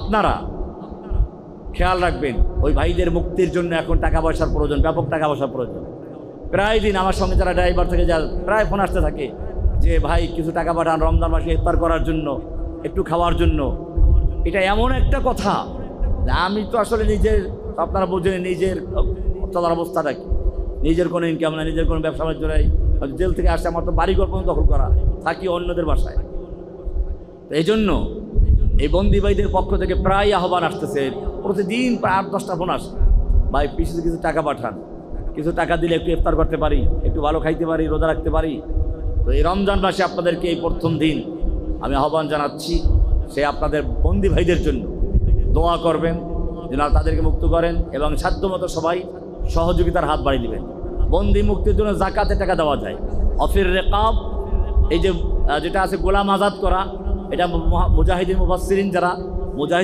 আপনারা খেয়াল রাখবেন, ওই ভাইদের মুক্তির জন্য এখন টাকা পয়সার প্রয়োজন, ব্যাপক টাকা পয়সার প্রয়োজন। প্রায় দিন আমার সঙ্গে যারা ড্রাইভার থেকে যা প্রায় ফোন আসতে থাকে যে ভাই কিছু টাকা পাঠান রমজান মাসে ইফতার করার জন্য, একটু খাওয়ার জন্য। এটা এমন একটা কথা, আমি তো আসলে নিজের, আপনারা বোঝেন নিজের চলার অবস্থাটা কি, নিজের কোনো ইনকাম নাই, নিজের কোনো ব্যবসা বাণিজ্য নাই, জেল থেকে আসে আমার তো বাড়িঘর পর্যন্ত দখল করা, থাকি অন্যদের বাসায়। এই জন্য এই বন্দি ভাইদের পক্ষ থেকে প্রায় আহ্বান আসতেছে, প্রতিদিন প্রায় 8-10টা ফোন আসে, ভাই পিছনে কিছু টাকা পাঠান, কিছু টাকা দিলে একটু ইফতার করতে পারি, একটু ভালো খাইতে পারি, রোজা রাখতে পারি। তো এই রমজান মাসে আপনাদেরকে এই প্রথম দিন আমি আহ্বান জানাচ্ছি, সে আপনাদের বন্দি ভাইদের জন্য দোয়া করবেন যেন তাদেরকে মুক্ত করেন, এবং সাধ্যমতো সবাই সহযোগিতার হাত বাড়িয়ে দিবেন। বন্দি মুক্তির জন্য জাকাতে টাকা দেওয়া যায়। অফির রেকাব, এই যে যেটা আছে গোলাম আজাদ করা, এটা মুজাহিদিন মুফাসসিরিন যারা মুজাহিদ